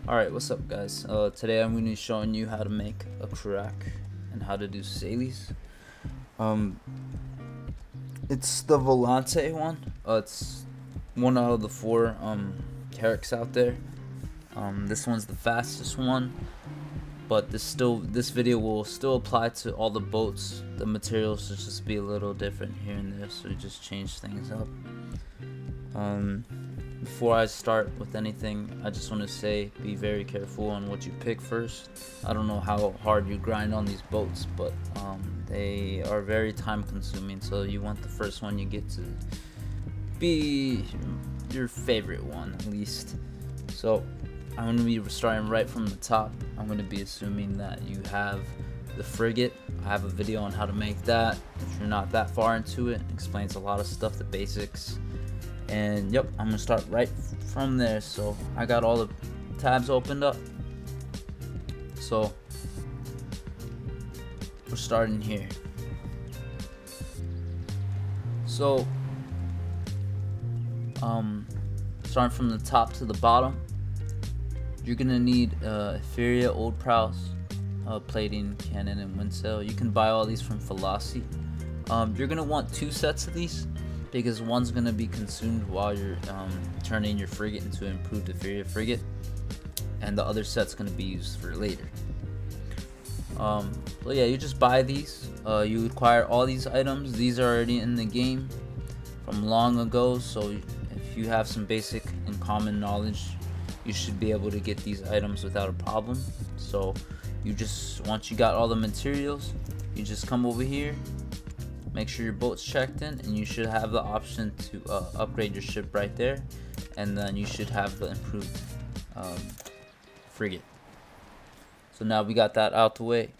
Alright, what's up guys? Today I'm going to be showing you how to make a Carrack and how to do Sailies. It's the Volante one. It's one out of the four Carracks out there. This one's the fastest one, but this video will still apply to all the boats. The materials should just be a little different here and there, so you just change things up. Before I start with anything, I just want to say be very careful on what you pick first. I don't know how hard you grind on these boats, but they are very time consuming, so you want the first one you get to be your favorite one at least. So I'm going to be starting right from the top. I'm going to be assuming that you have the Frigate. I have a video on how to make that. If you're not that far into it explains a lot of stuff, the basics. And yep, I'm gonna start right from there. So I got all the tabs opened up, so we're starting here. So starting from the top to the bottom, you're gonna need Epheria, old prows, plating, cannon, and windsail. You can buy all these from Velocity. You're gonna want 2 sets of these, because one's gonna be consumed while you're turning your frigate into an improved Epheria frigate, and the other set's gonna be used for later. So yeah, you just buy these. You acquire all these items. These are already in the game from long ago, so if you have some basic and common knowledge, you should be able to get these items without a problem. So you just, once you got all the materials, you just come over here, make sure your boat's checked in, and you should have the option to upgrade your ship right there, and then you should have the improved frigate. So now we got that out the way.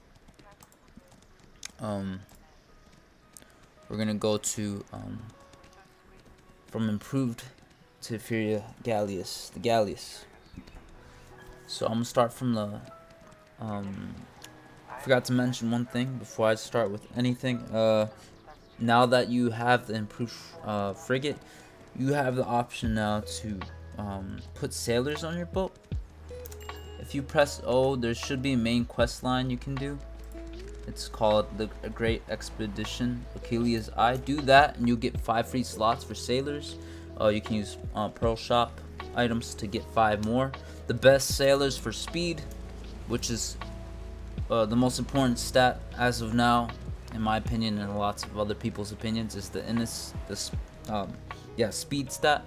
We're gonna go to from improved to Epheria Galleass, the Galleass. So I'm gonna start from the forgot to mention one thing before I start with anything. Now that you have the improved frigate, you have the option now to put sailors on your boat. If you press O, there should be a main quest line you can do. It's called the Great Expedition, Achilles' Eye. Do that and you'll get 5 free slots for sailors. You can use Pearl Shop items to get 5 more. The best sailors for speed, which is the most important stat as of now, in my opinion and lots of other people's opinions, is the speed stat,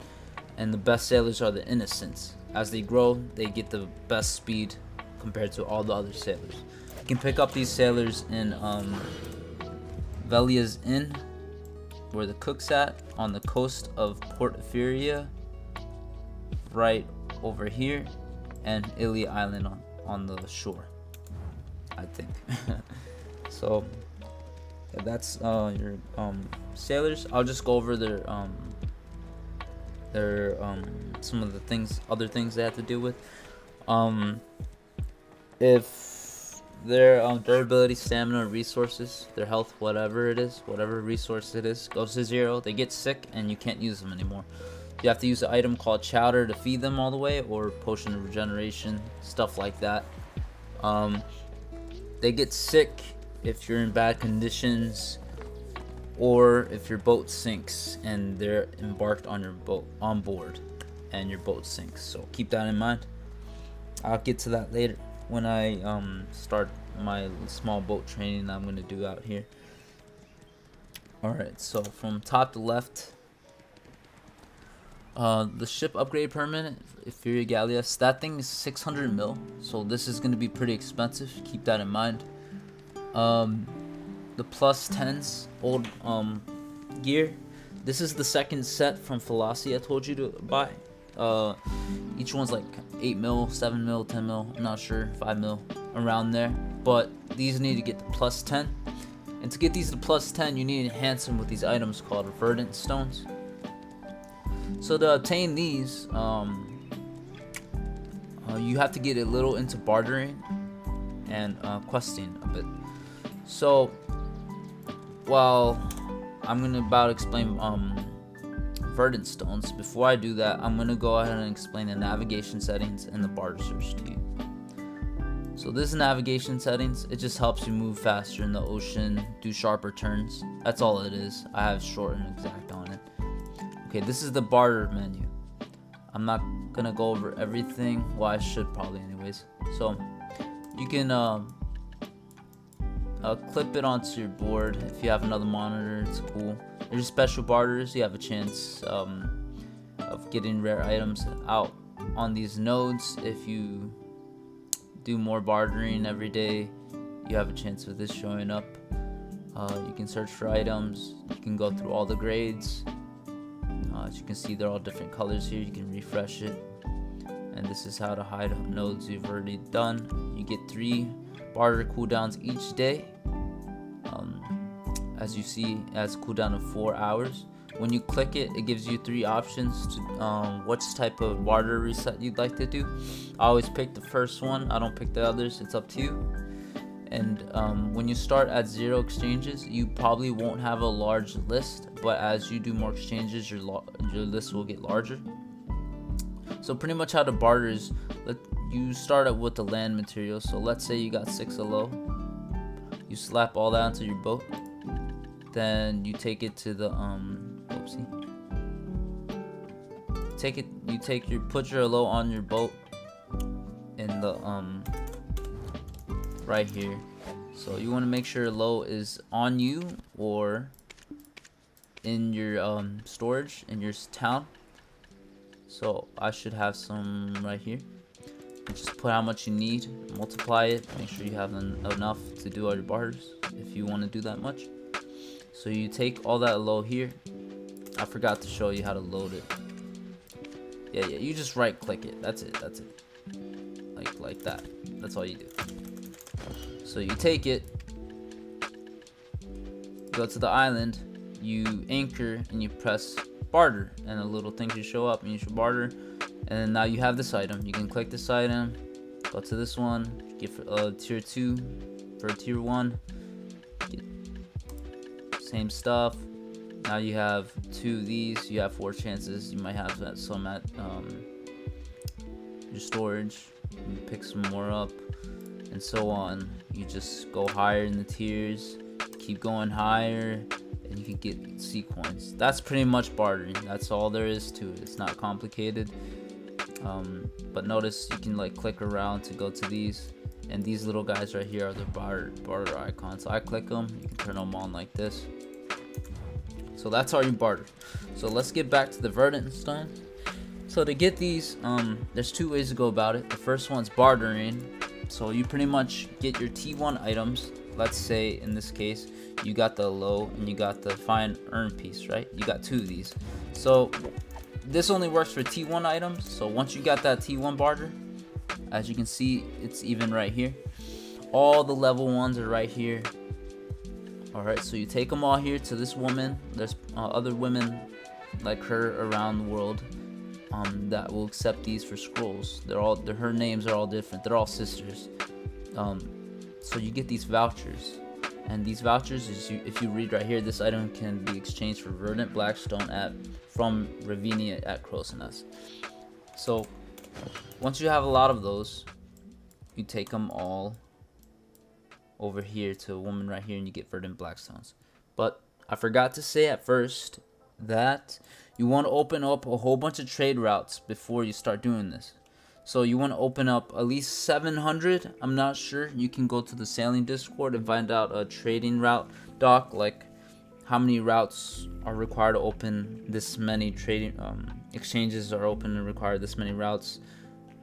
and the best sailors are the innocents. As they grow, they get the best speed compared to all the other sailors. You can pick up these sailors in Velia's Inn, where the cook's at, on the coast of Port Epheria, right over here, and Ili Island on the shore, I think. So yeah, that's your sailors. I'll just go over their some of the other things they have to deal with. If their durability, stamina, resources, their health, whatever resource it is, goes to 0, they get sick and you can't use them anymore. You have to use an item called chowder to feed them all the way, or potion of regeneration, stuff like that. They get sick if you're in bad conditions, or if your boat sinks and they're embarked on your boat on board and your boat sinks. So keep that in mind. I'll get to that later when I start my small boat training I'm going to do out here. Alright, so from top to left, the ship upgrade permanent, Epheria Galleass, that thing is 600 mil, so this is going to be pretty expensive. Keep that in mind. The plus 10s old gear, this is the second set from Velocity I told you to buy. Each one's like 8 mil, 7 mil, 10 mil, I'm not sure, 5 mil, around there, but these need to get the plus 10, and to get these to plus 10 you need to enhance them with these items called Verdant Stones. So to obtain these, you have to get a little into bartering and questing a bit. So while I'm gonna about explain Verdant Stones. Before I do that, I'm gonna go ahead and explain the navigation settings and the barter search to you. So this navigation settings, it just helps you move faster in the ocean, do sharper turns. That's all it is. I have short and exact on it. Okay, this is the barter menu. I'm not gonna go over everything. Well, I should probably anyways. So you can clip it onto your board. If you have another monitor, it's cool. There's special barters. You have a chance of getting rare items out on these nodes. If you do more bartering every day, you have a chance of this showing up. You can search for items. You can go through all the grades. As you can see, they're all different colors here. You can refresh it. And this is how to hide nodes you've already done. You get 3 barter cooldowns each day. As you see, it has a cooldown of 4 hours. When you click it, it gives you 3 options to which type of barter reset you'd like to do. I always pick the first one. I don't pick the others. It's up to you. And when you start at 0 exchanges, you probably won't have a large list, but as you do more exchanges, your list will get larger. So pretty much how to barter is, you start out with the land material. So let's say you got 6 aloe. You slap all that onto your boat. Then you take it to the put your aloe on your boat in the right here. So you want to make sure aloe is on you or in your storage in your town. So I should have some right here. Just put how much you need, multiply it, make sure you have enough to do all your barters if you want to do that much. So you take all that aloe here. I forgot to show you how to load it. Yeah, you just right click it. That's it. Like that. That's all you do. So you take it, go to the island, you anchor, and you press barter, and a little thing should show up, and you should barter. And now you have this item. You can click this item, go to this one, get tier 2 for tier 1. Same stuff. Now you have 2 of these. You have 4 chances. You might have some at your storage. You pick some more up, and so on. You just go higher in the tiers, keep going higher, and you can get C coins. That's pretty much bartering. That's all there is to it. It's not complicated. But notice you can like click around to go to these, and these little guys right here are the barter icons. So I click them, you can turn them on like this. So that's how you barter. So let's get back to the Verdant Stones. So to get these, there's 2 ways to go about it. The first one's bartering. So you pretty much get your T1 items. Let's say in this case you got the low and you got the fine earn piece, right? You got 2 of these. So this only works for T1 items. So once you got that T1 barter, as you can see, it's even right here. All the level 1s are right here. Alright, so you take them all here to this woman. There's other women like her around the world that will accept these for scrolls. Her names are all different. They're all sisters. So you get these vouchers, and these vouchers is if you read right here, this item can be exchanged for Verdant Blackstone from Ravinia at Crow's Nest. So once you have a lot of those, you take them all over here to a woman right here, and you get Verdant Blackstones. But I forgot to say at first that you want to open up a whole bunch of trade routes before you start doing this. So you want to open up at least 700. I'm not sure. You can go to the Sailing Discord and find out a trading route doc, like how many routes are required to open this many trading exchanges are open and require this many routes.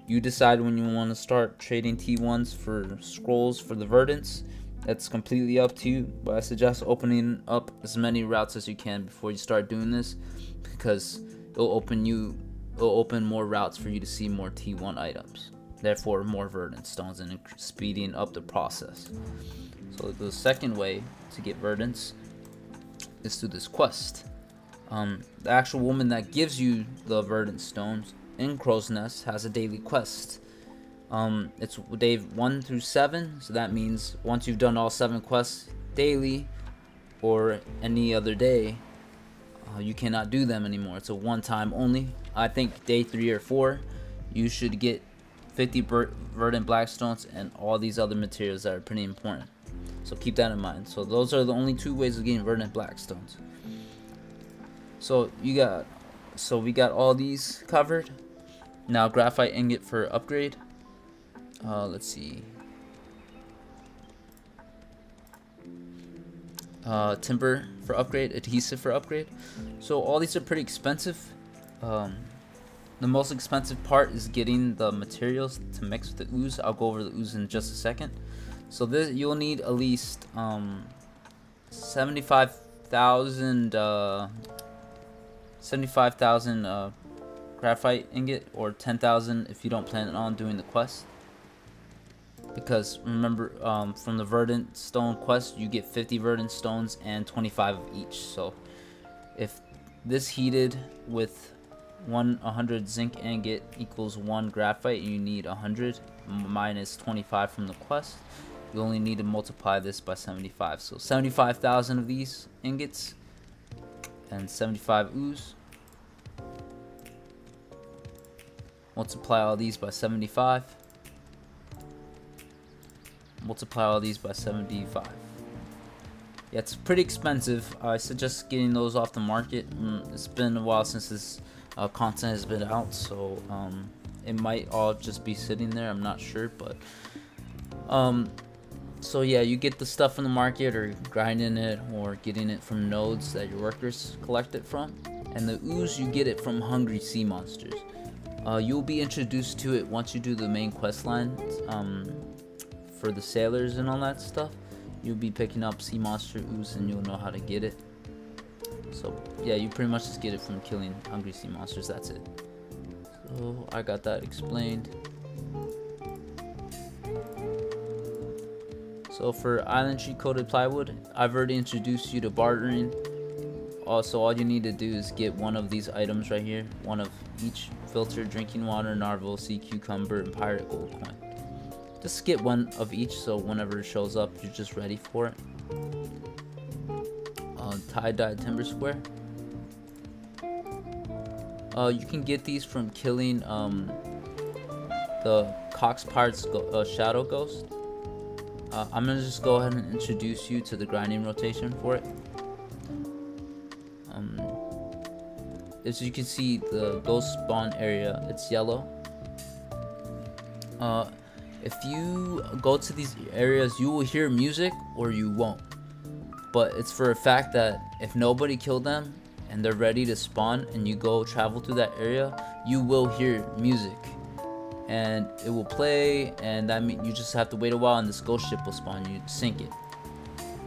You decide when you want to start trading T1s for scrolls for the Verdants. That's completely up to you, but I suggest opening up as many routes as you can before you start doing this, because it'll open more routes for you to see more T1 items, therefore more Verdant Stones, and speeding up the process. So the second way to get Verdants is through this quest. The actual woman that gives you the Verdant Stones in Crow's Nest has a daily quest. It's day 1 through 7, so that means once you've done all 7 quests daily or any other day, you cannot do them anymore. It's a one-time only. I think day 3 or 4 you should get 50 Verdant Blackstones and all these other materials that are pretty important, so keep that in mind. So those are the only 2 ways of getting Verdant Blackstones. So we got all these covered. Now graphite ingot for upgrade. Let's see. Timber for upgrade, adhesive for upgrade. So all these are pretty expensive. The most expensive part is getting the materials to mix with the ooze. I'll go over the ooze in just a second. So this, you'll need at least 75,000 graphite ingot, or 10,000 if you don't plan on doing the quest. Because remember, from the Verdant Stone quest, you get 50 Verdant Stones and 25 of each. So if this heated with 100 zinc ingot equals 1 graphite, and you need 100 minus 25 from the quest, you only need to multiply this by 75. So 75,000 of these ingots and 75 ooze. Multiply all these by 75. Multiply all these by 75. Yeah, it's pretty expensive. I suggest getting those off the market. It's been a while since this content has been out, so it might all just be sitting there. I'm not sure, but so yeah, you get the stuff from the market, or grinding it, or getting it from nodes that your workers collect it from. And the ooze, you get it from hungry sea monsters. You'll be introduced to it once you do the main quest line. For the sailors and all that stuff, you'll be picking up sea monster ooze, and you'll know how to get it. So yeah, you pretty much just get it from killing hungry sea monsters. That's it. So I got that explained. So for island tree coated plywood, I've already introduced you to bartering. Also, all you need to do is get one of these items right here, one of each: filter, drinking water, narval, sea cucumber, and pirate gold coin. Just get one of each, so whenever it shows up, you're just ready for it. Tie-dyed timber square. You can get these from killing the Cox Pirate's shadow ghost. I'm gonna just go ahead and introduce you to the grinding rotation for it. As you can see, the ghost spawn area, it's yellow. If you go to these areas, you will hear music or you won't. But it's for a fact that if nobody killed them and they're ready to spawn, and you go travel through that area, you will hear music. And it will play, and that means you just have to wait a while, and this ghost ship will spawn. You sink it,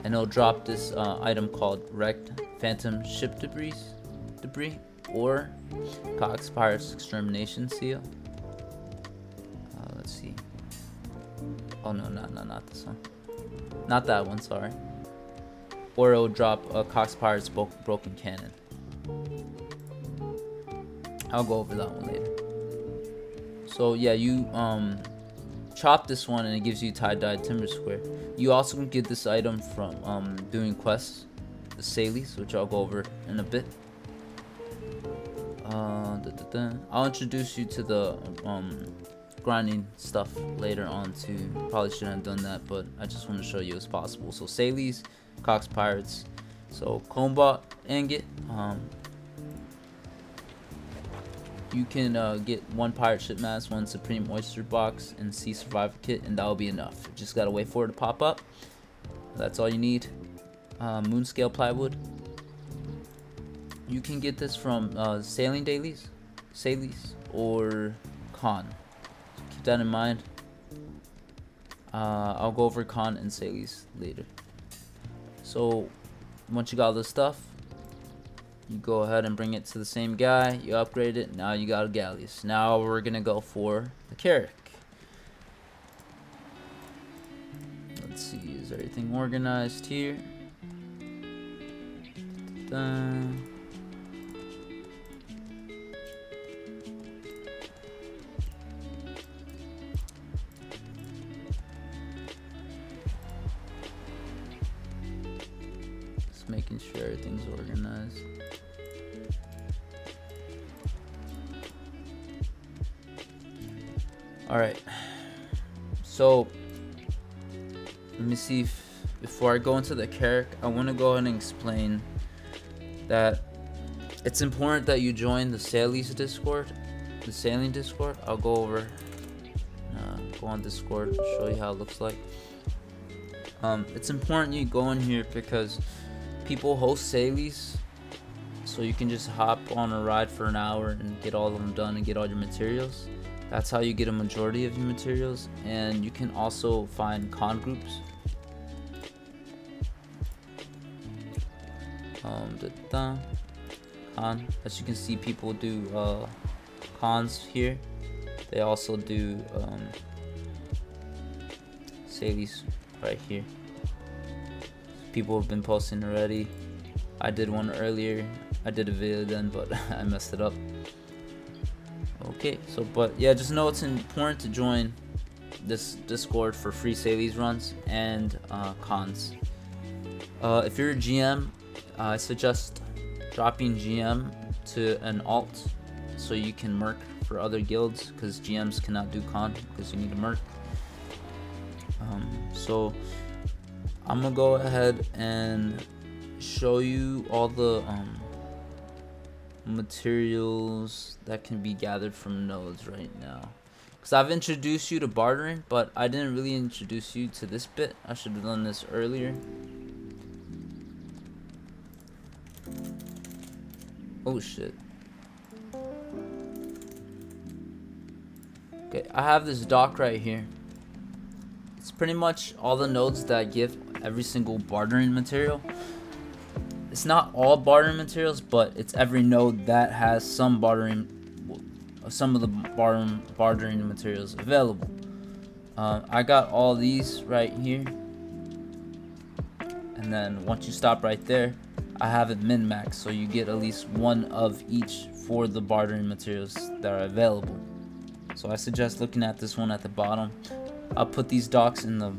and it'll drop this item called wrecked phantom ship debris, or Cox Pirate's extermination seal. Let's see. Oh no, not this one. Not that one, sorry. Or it'll drop a Cox Pirate's broken cannon. I'll go over that one later. So yeah, you chop this one, and it gives you tie-dyed timber square. You also can get this item from doing quests, the Sailies, which I'll go over in a bit. I'll introduce you to the grinding stuff later on too. Probably shouldn't have done that, but I just want to show you as possible. So Sailies, Cox Pirates. So combat ingot. You can get 1 pirate ship mask, 1 supreme oyster box, and sea survival kit, and that'll be enough. You just gotta wait for it to pop up. That's all you need. Moon scale plywood. You can get this from sailing dailies, Sailies, or Con. So keep that in mind. I'll go over Con and Sailies later. So once you got all this stuff, you go ahead and bring it to the same guy. You upgrade it. Now you got a Galleass. Now we're gonna go for the Carrack. Let's see, is everything organized here? Just making sure everything's organized. Alright, so let me see if, before I go into the Carrack, I want to go ahead and explain that it's important that you join the Sailies Discord, the Sailing Discord. I'll go over, go on Discord, show you how it looks like. It's important you go in here because people host Sailies, so you can just hop on a ride for an hour and get all of them done and get all your materials. That's how you get a majority of your materials. And you can also find con groups. As you can see, people do cons here. They also do Sailies right here. People have been posting already. I did one earlier. I did a video then, but I messed it up. Okay, so but yeah, just know it's important to join this Discord for free Sailies runs and cons. If you're a GM, I suggest dropping GM to an alt so you can merc for other guilds, because GMs cannot do con because you need to merc. So I'm gonna go ahead and show you all the materials that can be gathered from nodes right now, because I've introduced you to bartering, but I didn't really introduce you to this bit. I should have done this earlier. Oh shit. Okay, I have this dock right here. It's pretty much all the nodes that give every single bartering material. It's not all bartering materials, but it's every node that has some bartering, some of the bartering materials available. I got all these right here, and then once you stop right there, I have it min-max, so you get at least one of each for the bartering materials that are available. So I suggest looking at this one at the bottom. I'll put these docs in the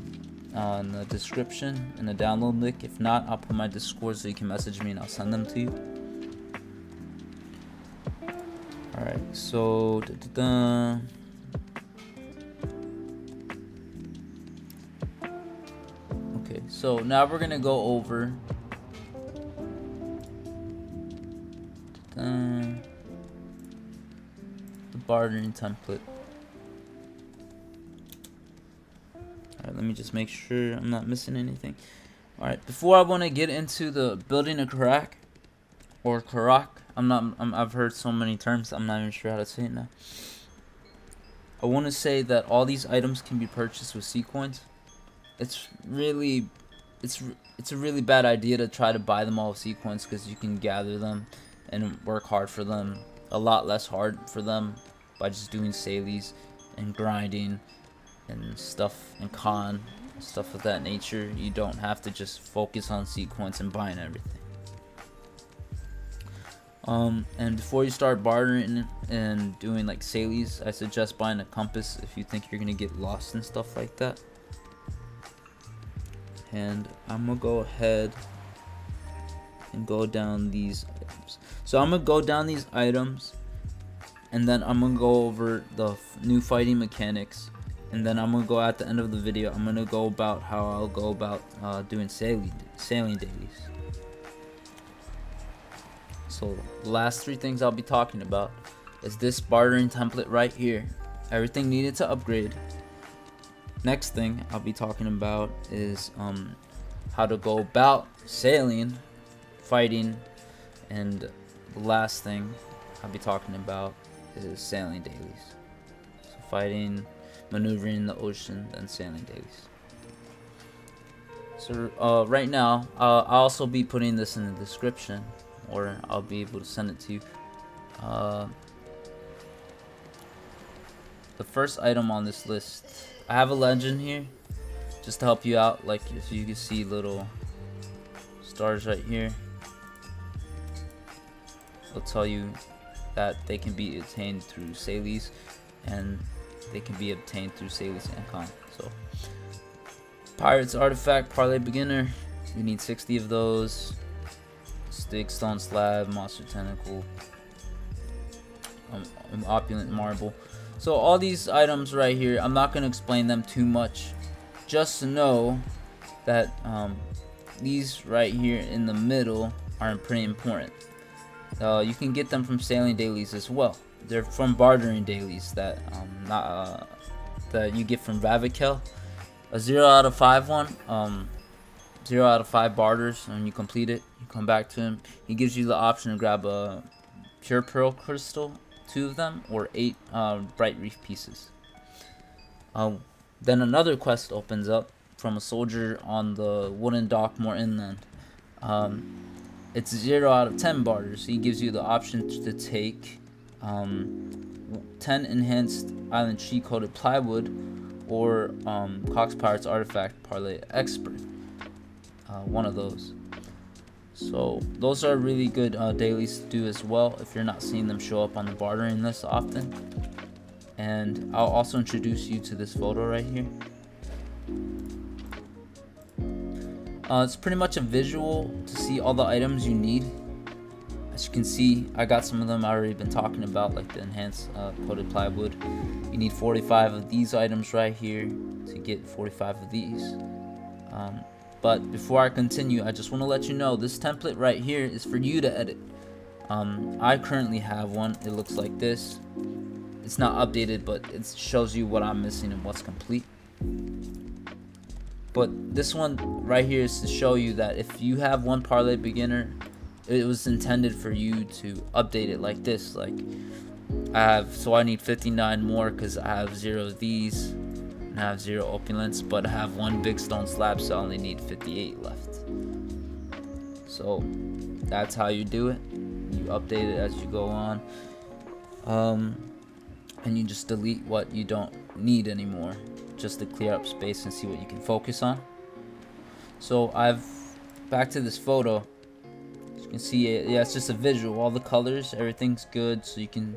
description in the download link. If not, I'll put my Discord so you can message me and I'll send them to you. Alright, so okay, so now we're gonna go over the bartering template. Alright, let me just make sure I'm not missing anything. Alright, before I want to get into the building a Carrack or Carrack, I've heard so many terms, I'm not even sure how to say it now. I want to say that all these items can be purchased with C coins. It's a really bad idea to try to buy them all with C coins, because you can gather them and work hard for them, a lot less hard for them, by just doing Sailies and grinding and stuff and con stuff of that nature. You don't have to just focus on C coins and buying everything. And before you start bartering and doing like Sailies, I suggest buying a compass if you think you're gonna get lost and stuff like that. And I'm gonna go ahead and go down these items. So I'm gonna go down these items, and then I'm gonna go over the new fighting mechanics, and then I'm gonna go at the end of the video. I'm gonna go about how I'll go about doing sailing dailies. So the last three things I'll be talking about is this bartering template right here. Everything needed to upgrade. Next thing I'll be talking about is how to go about sailing, fighting, and the last thing I'll be talking about is sailing dailies. So fighting, maneuvering in the ocean, then sailing dailies. So right now, I'll also be putting this in the description, or I'll be able to send it to you. The first item on this list, I have a legend here, just to help you out. Like, if you can see little stars right here, it'll tell you that they can be obtained through Sailies, and they can be obtained through Sailies and con. So, Pirate's Artifact, Parlay Beginner, you need 60 of those. Stick, Stone Slab, Monster Tentacle, Opulent Marble. So all these items right here, I'm not going to explain them too much. Just to know that these right here in the middle are pretty important. You can get them from sailing dailies as well. They're from bartering dailies that that you get from Vavikel. A 0 out of 5 one. 0 out of 5 barters. When you complete it, you come back to him. He gives you the option to grab a pure pearl crystal, 2 of them, or 8 bright reef pieces. Then another quest opens up from a soldier on the wooden dock more inland. It's 0 out of 10 barters. He gives you the option to take 10 enhanced island sheet coated plywood or Cox Pirate's artifact parlay expert. One of those. So those are really good dailies to do as well if you're not seeing them show up on the bartering list often. And I'll also introduce you to this photo right here. It's pretty much a visual to see all the items you need. As you can see, I got some of them I already been talking about, like the enhanced coated plywood. You need 45 of these items right here to get 45 of these. But before I continue, I just want to let you know this template right here is for you to edit. I currently have one. It looks like this. It's not updated, but it shows you what I'm missing and what's complete. But this one right here is to show you that if you have one parlay beginner, it was intended for you to update it like this. Like I need 59 more because I have 0 of these and I have 0 opulence, but I have 1 big stone slab, so I only need 58 left. So that's how you do it. You update it as you go on, and you just delete what you don't need anymore, just to clear up space and see what you can focus on. So back to this photo. As you can see, yeah, it's just a visual. All the colors, everything's good, so you can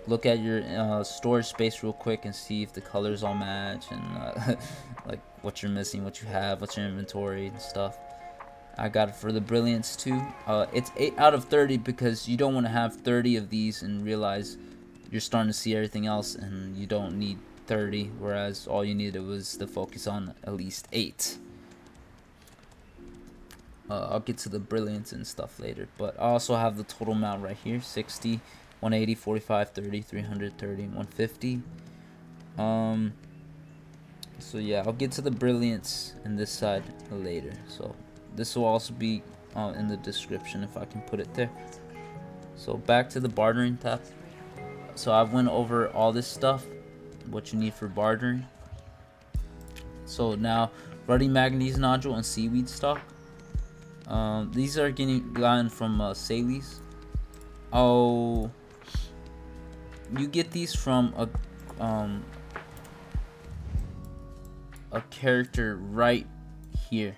look at your storage space real quick and see if the colors all match and like what you're missing, what you have, what's your inventory and stuff. I got it for the brilliance too. It's 8 out of 30 because you don't want to have 30 of these and realize you're starting to see everything else and you don't need 30, whereas all you needed was to focus on at least 8. I'll get to the brilliance and stuff later, but I also have the total amount right here: 60, 180, 45, 30, 330, 150. So yeah, I'll get to the brilliance in this side later. So this will also be in the description if I can put it there. So back to the bartering tab. So I went over all this stuff, what you need for bartering. So now, ruddy manganese nodule and seaweed stock. These are gotten from Sailies. Oh, you get these from a character right here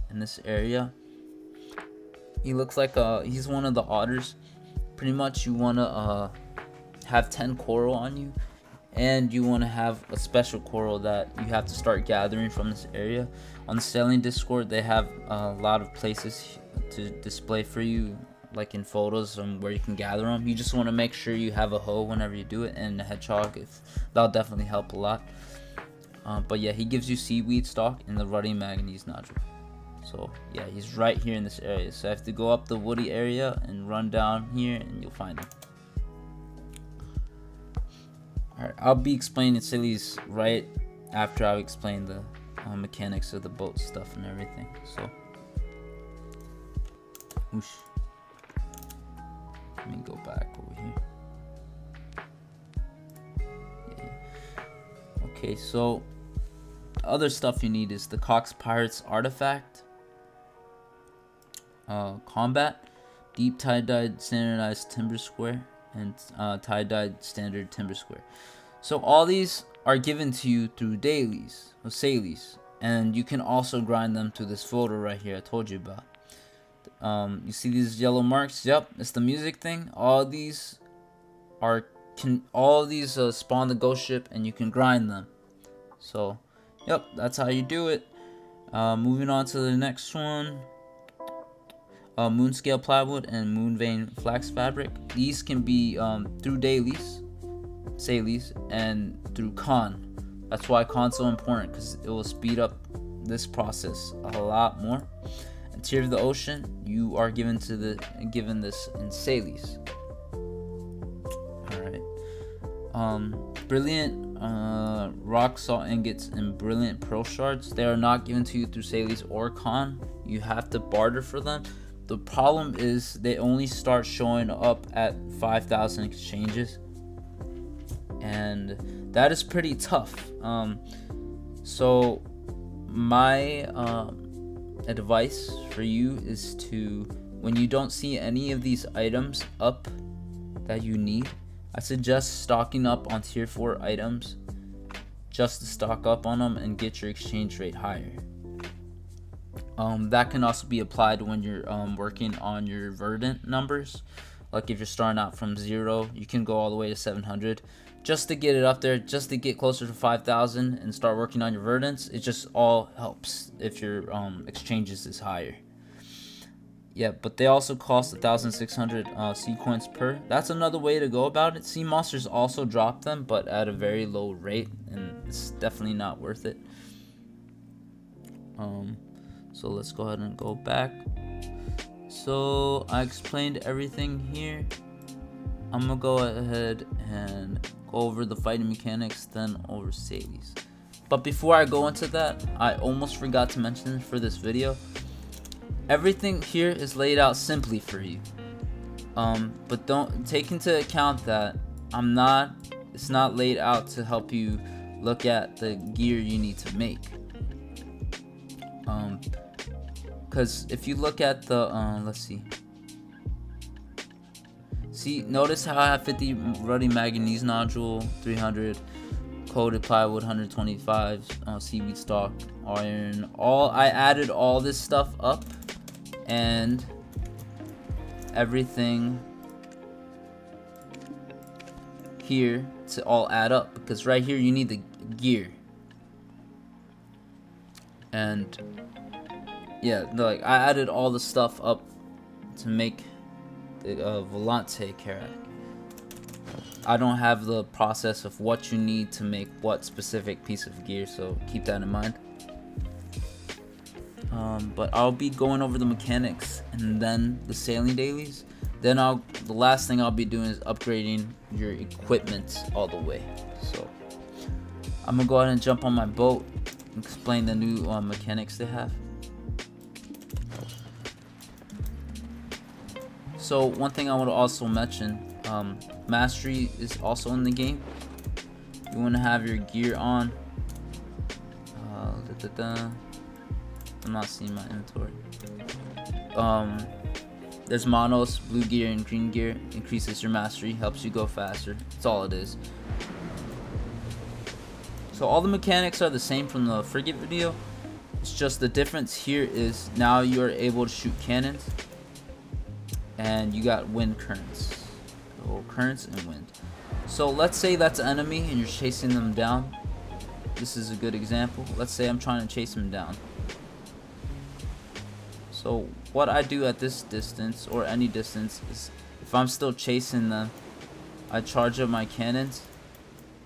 in this area. He looks like he's one of the otters. Pretty much you want to have 10 coral on you, and you want to have a special coral that you have to start gathering from this area. On the sailing Discord, they have a lot of places to display for you, like in photos where you can gather them. You just want to make sure you have a hoe whenever you do it, and a hedgehog. That'll definitely help a lot. But yeah, he gives you seaweed stock and the ruddy manganese nodule. So yeah, he's right here in this area. So I have to go up the woody area and run down here, and you'll find him. Alright, I'll be explaining Sailies right after I've explained the mechanics of the boat stuff and everything. So, whoosh. Let me go back over here. Yeah. Okay, so other stuff you need is the Cox Pirate's artifact, combat, deep tie-dyed standardized timber square, and tie-dyed standard timber square. So all these are given to you through dailies or Sailies, and you can also grind them to this photo right here I told you about. You see these yellow marks? Yep, it's the music thing. All these spawn the ghost ship, and you can grind them. So yep, that's how you do it. Moving on to the next one. Moon scale plywood and moon vein flax fabric. These can be through dailies. Sailies and through con. That's why con's so important, because it will speed up this process a lot more. And Tier of the Ocean, you are given this in Sailies. Alright. Brilliant rock salt ingots and brilliant pearl shards, they are not given to you through Sailies or con. You have to barter for them. The problem is they only start showing up at 5,000 exchanges, and that is pretty tough. So my advice for you is to, when you don't see any of these items up that you need, I suggest stocking up on tier 4 items just to stock up on them and get your exchange rate higher. That can also be applied when you're working on your Verdant numbers. Like if you're starting out from 0, you can go all the way to 700 just to get it up there, just to get closer to 5,000 and start working on your Verdants. It just all helps if your exchanges is higher. Yeah, but they also cost 1,600 sea coins per. That's another way to go about it. Sea monsters also drop them, but at a very low rate, and it's definitely not worth it. So let's go ahead and go back. So I explained everything here. I'm gonna go ahead and go over the fighting mechanics, then over Sailies. But before I go into that, I almost forgot to mention for this video, everything here is laid out simply for you. But don't take into account that it's not laid out to help you look at the gear you need to make. Because if you look at the let's see, notice how I have 50 ruddy manganese nodule, 300 coated plywood, 125 seaweed stalk, iron. I added all this stuff up, and everything here to all add up, because right here you need the gear. And yeah, like I added all the stuff up to make the Volante Carrack. I don't have the process of what you need to make what specific piece of gear, so keep that in mind. But I'll be going over the mechanics and then the sailing dailies. Then the last thing I'll be doing is upgrading your equipment all the way. So I'm gonna go ahead and jump on my boat and explain the new mechanics they have. So one thing I want to also mention, mastery is also in the game. You want to have your gear on. I'm not seeing my inventory. There's monos, blue gear and green gear. Increases your mastery, helps you go faster. That's all it is. So all the mechanics are the same from the frigate video. It's just the difference here is now you are able to shoot cannons, and you got wind currents. So currents and wind. So let's say that's an enemy and you're chasing them down. This is a good example. Let's say I'm trying to chase them down. So what I do at this distance, or any distance, is if I'm still chasing them, I charge up my cannons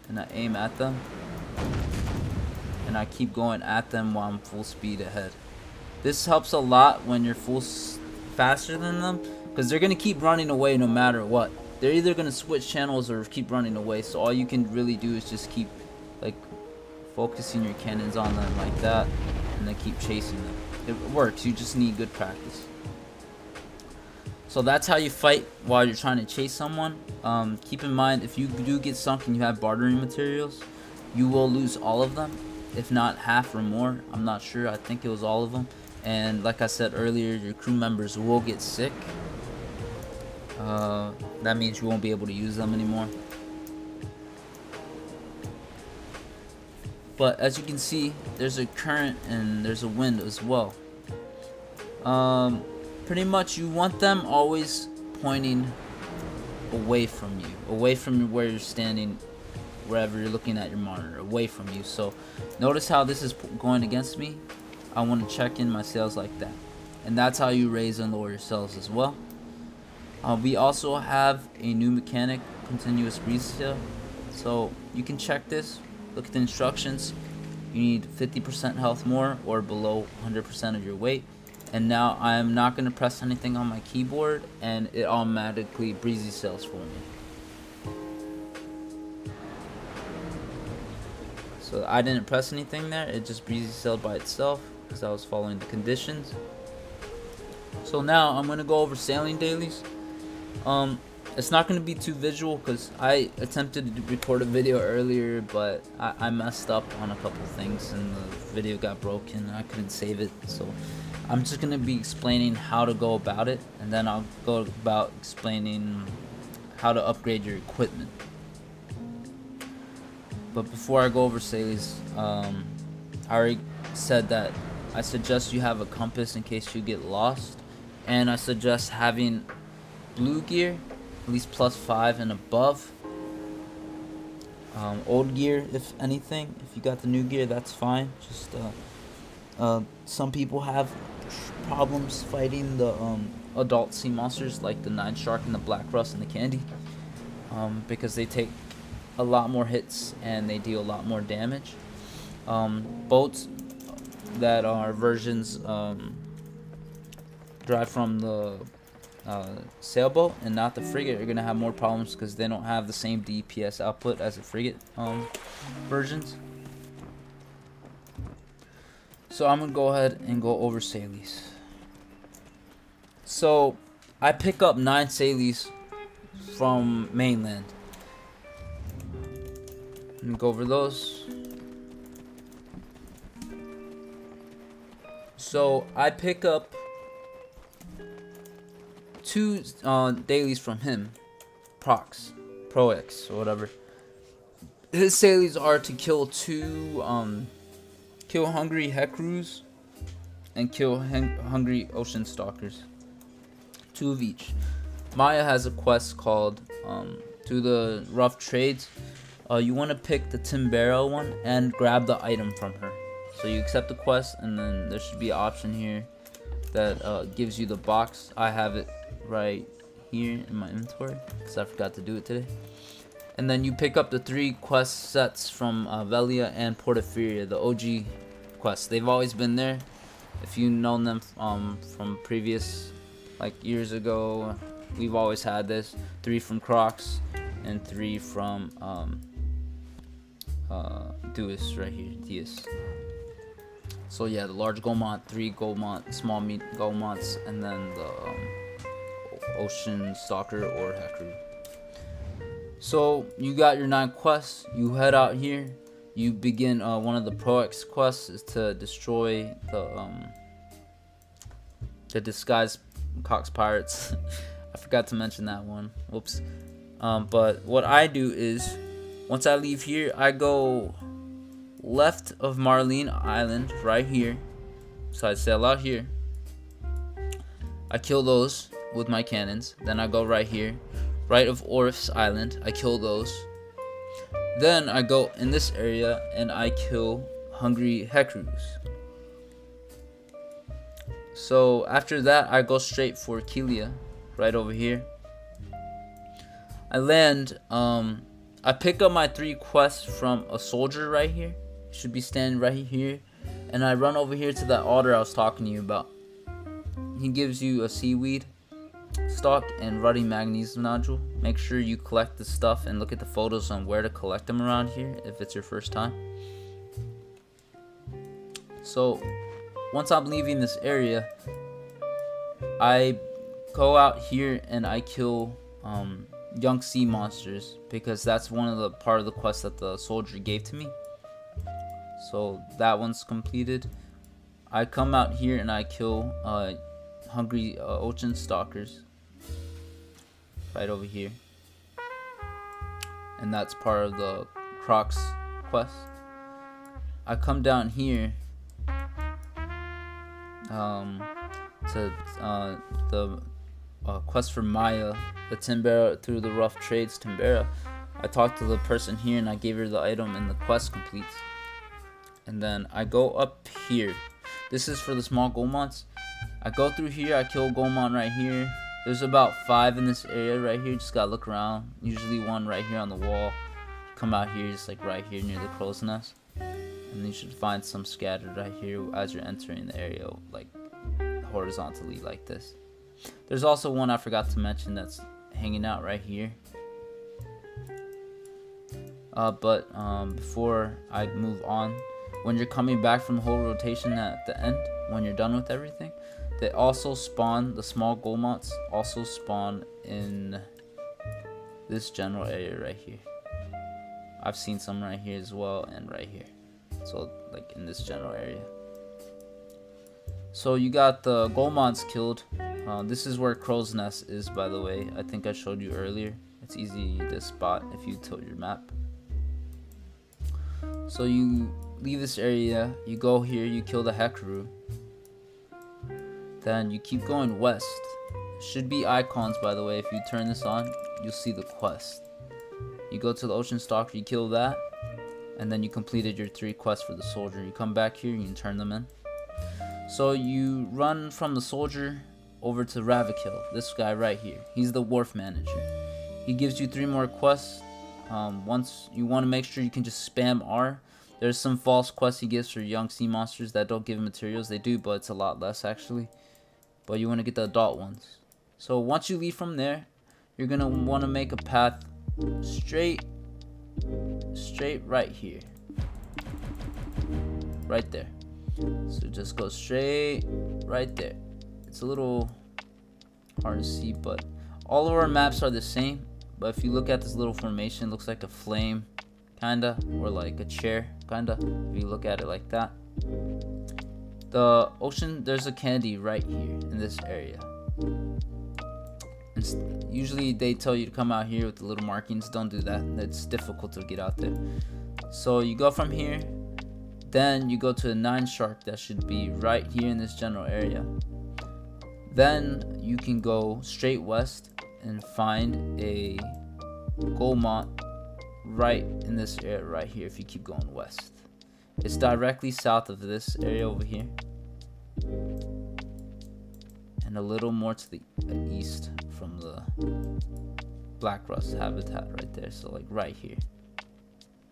and I aim at them, and I keep going at them while I'm full speed ahead. This helps a lot when you're faster than them, because they're gonna keep running away no matter what. They're either gonna switch channels or keep running away. So all you can really do is just keep like focusing your cannons on them like that, and then keep chasing them. It works. You just need good practice. So that's how you fight while you're trying to chase someone. Keep in mind, if you do get sunk and you have bartering materials, you will lose all of them, if not half or more. I'm not sure. I think it was all of them. And like I said earlier, your crew members will get sick. That means you won't be able to use them anymore. But as you can see, there's a current and there's a wind as well. Pretty much you want them always pointing away from you, away from where you're standing, wherever you're looking at your monitor, away from you. So notice how this is going against me. I want to check in my sails like that, and that's how you raise and lower your sails as well. We also have a new mechanic, continuous breeze sail. So you can check this, look at the instructions. You need 50% health more or below 100% of your weight. And now I am not going to press anything on my keyboard, and it automatically breezy sails for me. So I didn't press anything there, it just breezy sailed by itself because I was following the conditions. So now I'm going to go over sailing dailies. It's not going to be too visual because I attempted to record a video earlier, but I messed up on a couple things and the video got broken and I couldn't save it. So I'm just going to be explaining how to go about it, and then I'll go about explaining how to upgrade your equipment. But before I go over Sailies, I already said that I suggest you have a compass in case you get lost, and I suggest having blue gear, at least +5 and above. Old gear, if anything. If you got the new gear, that's fine. Just some people have problems fighting the adult sea monsters like the 9 shark and the black rust and the candy, because they take a lot more hits and they deal a lot more damage. Boats that are versions derived from the sailboat and not the frigate are gonna have more problems because they don't have the same DPS output as the frigate versions. So I'm gonna go ahead and go over Sailies. So I pick up 9 Sailies from mainland. I'm gonna go over those. So I pick up 2 dailies from him, Prox, or whatever. His Sailies are to kill 2 kill hungry Hecrews and kill hungry ocean stalkers. 2 of each. Maya has a quest called to the rough trades. You want to pick the Timbera one and grab the item from her. So you accept the quest, and then there should be an option here that gives you the box. I have it right here in my inventory because I forgot to do it today. And then you pick up the 3 quest sets from Velia and Port Epheria, the OG quests. They've always been there. If you've known them from previous, like years ago, we've always had this. 3 from Carracks and 3 from Deus right here, Deus. So yeah, the large Goldmont, 3 Goldmont, small meat Goldmonts, and then the ocean stalker or Hecrew. So you got your 9 quests. You head out here. You begin one of the Pro-X quests is to destroy the disguised Cox pirates. I forgot to mention that one. Whoops. But what I do is, once I leave here, I go left of Marlene Island, right here. So I sail out here. I kill those with my cannons. Then I go right here, right of Orif's Island. I kill those. Then I go in this area and I kill hungry Hecrews. So after that, I go straight for Kelia, right over here. I land. I pick up my 3 quests from a soldier right here. Should be standing right here, and I run over here to that altar I was talking to you about. He gives you a seaweed stalk and ruddy magnesium nodule. Make sure you collect the stuff and look at the photos on where to collect them around here if it's your first time. So once I'm leaving this area, I go out here and I kill young sea monsters, because that's one of the part of the quest that the soldier gave to me. So that one's completed. I come out here and I kill hungry ocean stalkers right over here, and that's part of the Crocs quest. I come down here to the quest for Maya, the Timbera, through the rough trades Timbera. I talked to the person here and I gave her the item and the quest completes. And then I go up here. This is for the small Goldmonts. I go through here, I kill Goldmont right here. There's about 5 in this area right here, just gotta look around. Usually 1 right here on the wall. come out here, just like right here near the crow's nest, and you should find some scattered right here as you're entering the area, like horizontally like this. There's also one I forgot to mention that's hanging out right here. Before I move on, when you're coming back from the whole rotation at the end, when you're done with everything, they also spawn, the small gold moths also spawn in this general area right here. I've seen some right here as well, and right here. So like in this general area. So you got the gold moths killed. This is where crow's nest is, by the way. I think I showed you earlier. It's easy to spot if you tilt your map. So you leave this area, you go here, you kill the Hekaru. Then you keep going west. Should be icons, by the way. If you turn this on, you'll see the quest. You go to the Ocean Stalker, you kill that, and then you completed your 3 quests for the soldier. You come back here, you can turn them in. So you run from the soldier over to Ravikil, this guy right here. He's the wharf manager. He gives you 3 more quests. Once you want to make sure you can just spam R. There's some false quests he gives for young sea monsters that don't give materials. They do, but it's a lot less actually. But you want to get the adult ones. So once you leave from there, you're gonna want to make a path straight right here, right there. So just go straight right there. It's a little hard to see, but all of our maps are the same. But if you look at this little formation, it looks like a flame kinda, or like a chair kinda, if you look at it like that. The ocean, there's a candy right here in this area. And usually they tell you to come out here with the little markings. Don't do that, it's difficult to get out there. So you go from here, then you go to a 9 shark that should be right here in this general area. Then you can go straight west and find a gold moth right in this area right here if you keep going west. It's directly south of this area over here, and a little more to the east from the black rust habitat right there, so like right here.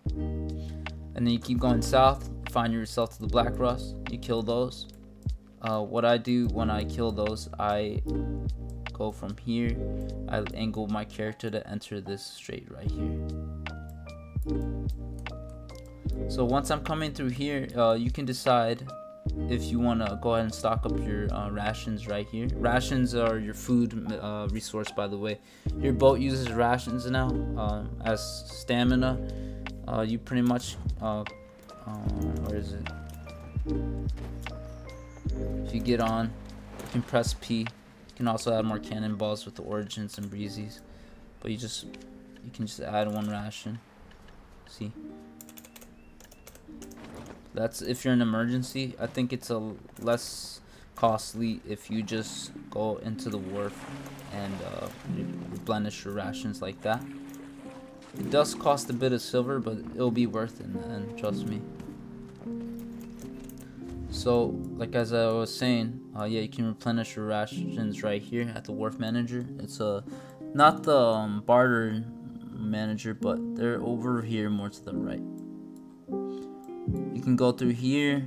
And then you keep going south, find yourself to the black rust, you kill those. What I do when I kill those, I go from here, I angle my character to enter this straight right here. So once I'm coming through here, you can decide if you want to go ahead and stock up your rations right here. Rations are your food resource, by the way. Your boat uses rations now as stamina. You pretty much where is it? If you get on, you can press P. You can also add more cannonballs with the origins and breezies, but you can just add 1 ration. See, that's if you're in an emergency. I think it's a less costly if you just go into the wharf and replenish your rations like that. It does cost a bit of silver, but it'll be worth it in the end, trust me. So, like as I was saying, yeah, you can replenish your rations right here at the wharf manager. It's not the barter manager, but they're over here more to the right. You can go through here,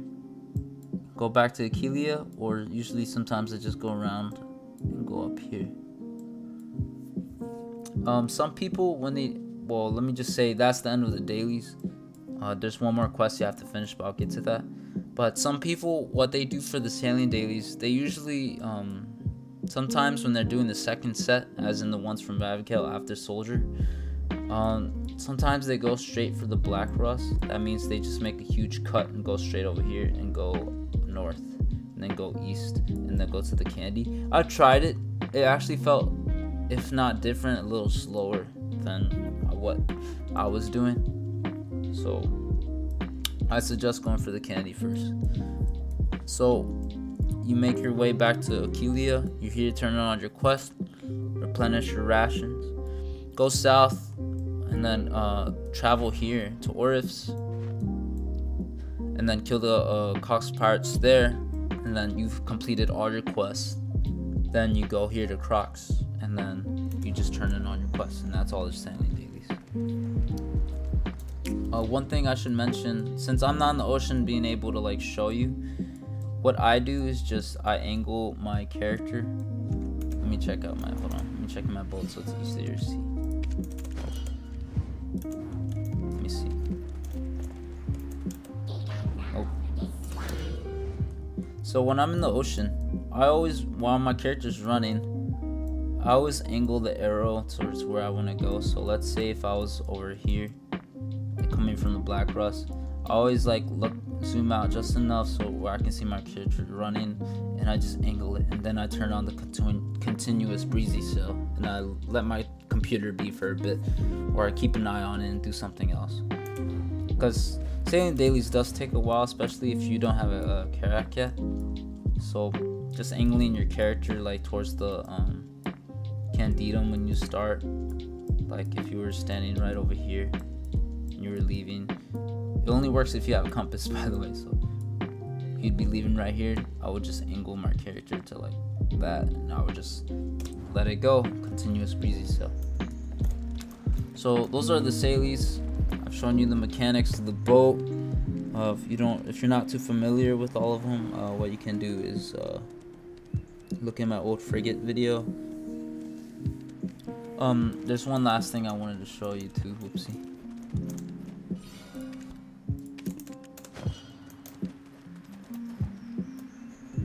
go back to Aquila, or usually sometimes I just go around and go up here. Some people, when they, well, let me just say that's the end of the dailies. There's 1 more quest you have to finish, but I'll get to that. But some people, what they do for the sailing dailies, they usually, sometimes when they're doing the 2nd set, as in the ones from Ravikil after Soldier, sometimes they go straight for the black rust. That means they just make a huge cut and go straight over here and go north, and then go east, and then go to the candy. I tried it. It actually felt, if not different, a little slower than what I was doing. So I suggest going for the candy first. So you make your way back to Aquila. You're here turning on your quest, replenish your rations, go south, and then travel here to Orifs, and then kill the Cox pirates there, and then you've completed all your quests. Then you go here to Carracks, and then you just turn in on your quests, and that's all the sailing dailies. One thing I should mention, since I'm not in the ocean being able to like show you, what I do is just I angle my character. Let me check out my, hold on, let me check my boat so it's easier to see. Let me see. Oh. So when I'm in the ocean, I always, while my character's running, I always angle the arrow towards where I want to go. So let's say if I was over here, coming from the black rust, I always like look, zoom out just enough so where I can see my character running, and I just angle it, and then I turn on the continuous breezy sail, and I let my computer be for a bit, or I keep an eye on it and do something else. Because sailing dailies does take a while, especially if you don't have a Carrack yet. So just angling your character like towards the Candidum when you start, like if you were standing right over here and you were leaving, it only works if you have a compass, by the way. So if you'd be leaving right here, I would just angle my character to like that, and I would just let it go, continuous breezy sail. So those are the Sailies. I've shown you the mechanics of the boat. If you're not too familiar with all of them, what you can do is look at my old frigate video. There's one last thing I wanted to show you too. Whoopsie.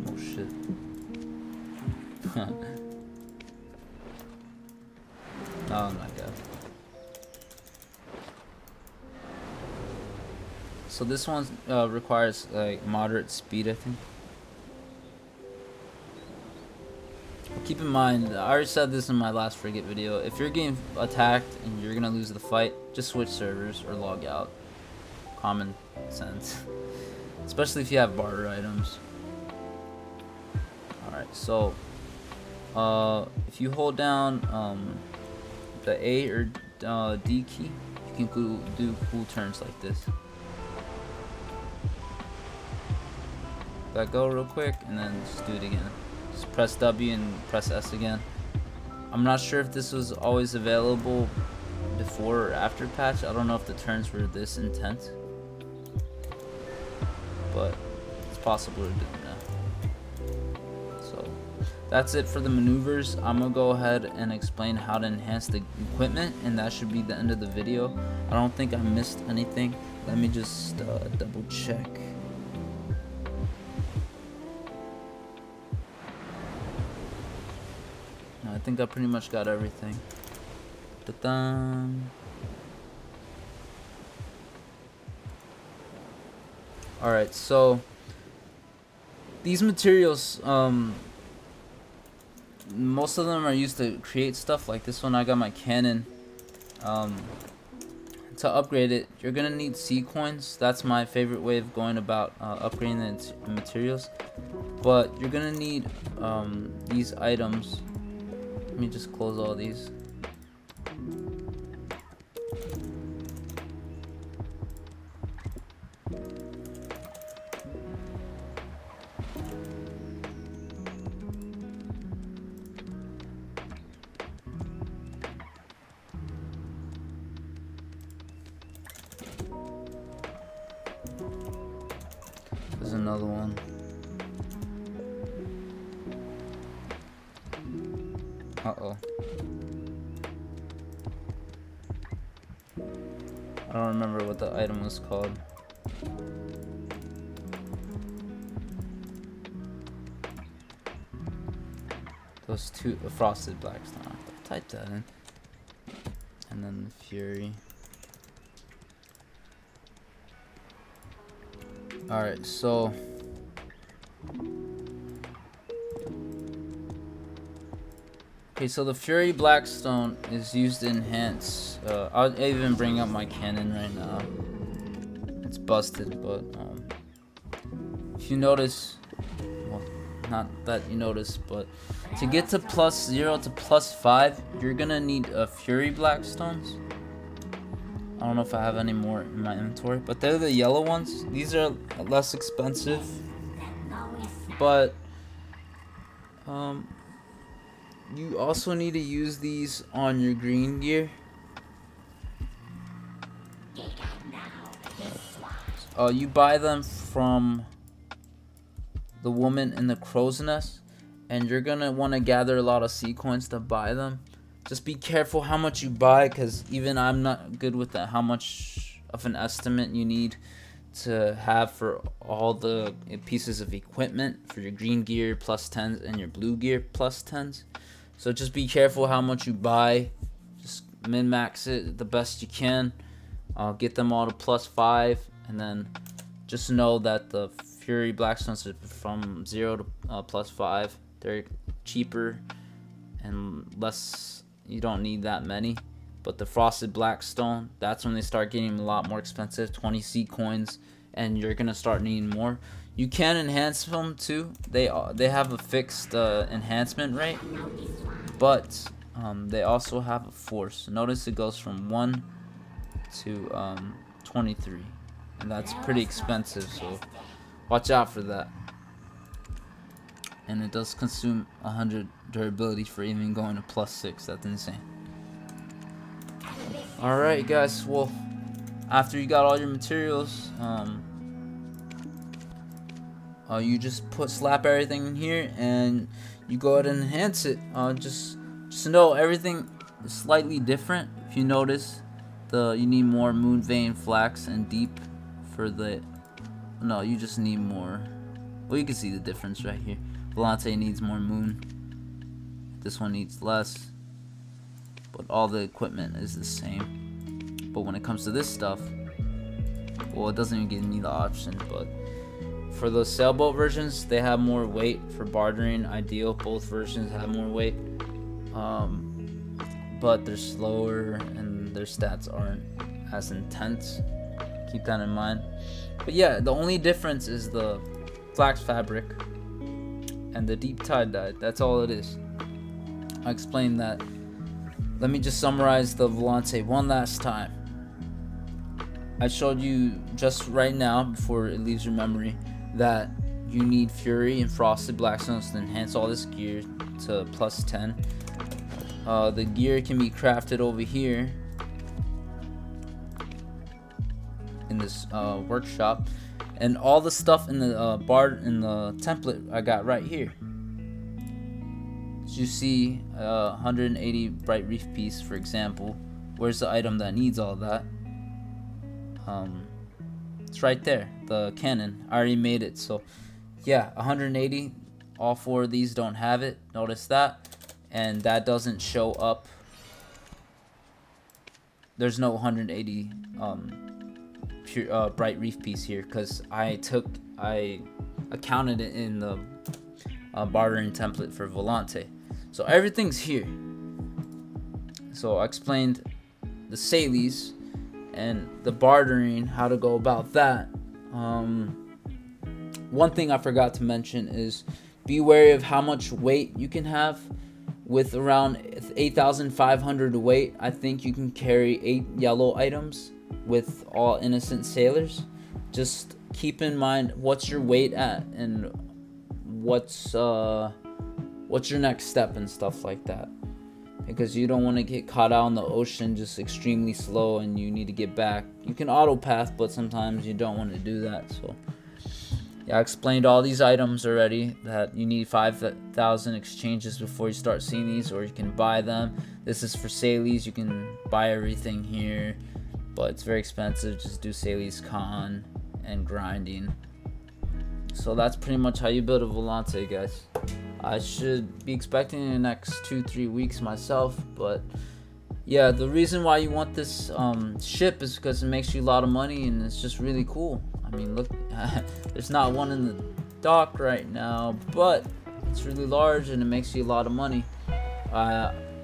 Oh shit. Oh my god. So this one requires like moderate speed, I think. Keep in mind, I already said this in my last frigate video, if you're getting attacked and you're gonna lose the fight, just switch servers or log out. Common sense. Especially if you have barter items. Alright, so if you hold down the A or D key, you can do cool turns like this. Let go real quick and then just do it again. Just press W and press S again. I'm not sure if this was always available before or after patch. I don't know if the turns were this intense, but it's possible to do now. So that's it for the maneuvers. I'm gonna go ahead and explain how to enhance the equipment, and that should be the end of the video. I don't think I missed anything. Let me just double check. I think I pretty much got everything. Alright, so these materials, most of them are used to create stuff. Like this one, I got my cannon. To upgrade it, you're gonna need sea coins. That's my favorite way of going about upgrading the materials. But you're gonna need these items. Let me just close all these. There's another one. Uh-oh. I don't remember what the item was called. Those two, the frosted blackstone. I'll type that in. And then the fury. Alright, so okay, so the Fury Blackstone is used to enhance. I'll even bring up my cannon right now. It's busted, but if you notice, well, not that you notice, but to get to +0 to +5, you're gonna need Fury Blackstones. I don't know if I have any more in my inventory, but they're the yellow ones. These are less expensive, but you also need to use these on your green gear. You buy them from the woman in the crow's nest, and you're gonna want to gather a lot of sea coins to buy them. Just be careful how much you buy, because even I'm not good with that, how much of an estimate you need to have for all the pieces of equipment for your green gear plus 10s and your blue gear plus 10s. So just be careful how much you buy. Just min-max it the best you can. Get them all to plus 5, and then just know that the Fury Blackstones are from 0 to plus 5. They're cheaper and less. You don't need that many. But the Frosted Blackstone, that's when they start getting a lot more expensive, 20 sea coins, and you're gonna start needing more. You can enhance them too. They have a fixed enhancement rate, but they also have a force. Notice it goes from 1 to 23, and that's pretty expensive, so watch out for that. And it does consume 100 durability for even going to plus 6. That's insane. Alright guys, well, after you got all your materials, you just slap everything in here and you go ahead and enhance it. Just know everything is slightly different. If you notice, you need more moon vein, flax, and deep for the. No, you just need more. Well, you can see the difference right here. Volante needs more moon. This one needs less. But all the equipment is the same. But when it comes to this stuff, well, it doesn't even give me the option. But for those sailboat versions, they have more weight for bartering. Ideal, both versions have more weight. But they're slower and their stats aren't as intense. Keep that in mind. But yeah, the only difference is the flax fabric and the deep tie-dye. That's all it is. I explained that. Let me just summarize the Volante one last time. I showed you just right now, before it leaves your memory, that you need Fury and Frosted Blackstones to enhance all this gear to plus 10. The gear can be crafted over here in this workshop, and all the stuff in the template I got right here. As you see, 180 bright reef piece, for example. Where's the item that needs all that? It's right there, the cannon. I already made it, so yeah, 180. All 4 of these don't have it. Notice that, and that doesn't show up. There's no 180 pure, bright reef piece here, because I accounted it in the bartering template for Volante. So everything's here. So I explained the Sailies and the bartering, how to go about that. One thing I forgot to mention is be wary of how much weight you can have. With around 8,500 weight, I think you can carry 8 yellow items with all innocent sailors. Just keep in mind what's your weight at and what's your next step and stuff like that, because you don't want to get caught out in the ocean just extremely slow and you need to get back. You can auto path, but sometimes you don't want to do that. So yeah, I explained all these items already, that you need 5,000 exchanges before you start seeing these, or you can buy them. This is for Sailies. You can buy everything here, but it's very expensive. Just do Sailies con and grinding. So that's pretty much how you build a Volante, guys. I should be expecting in the next 2-3 weeks myself, but yeah, the reason why you want this ship is because it makes you a lot of money and it's just really cool. I mean, look, there's not one in the dock right now, but it's really large and it makes you a lot of money.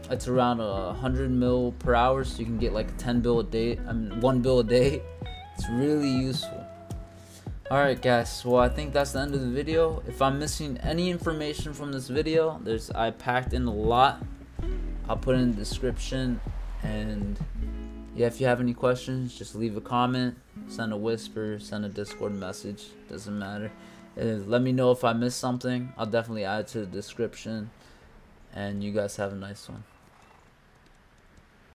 It's around 100 mil per hour, so you can get like 1 bill a day. It's really useful. Alright guys, well I think that's the end of the video. If I'm missing any information from this video, I packed in a lot. I'll put it in the description, and yeah, if you have any questions, just leave a comment, send a whisper, send a Discord message, doesn't matter. Let me know if I missed something. I'll definitely add it to the description, and you guys have a nice one.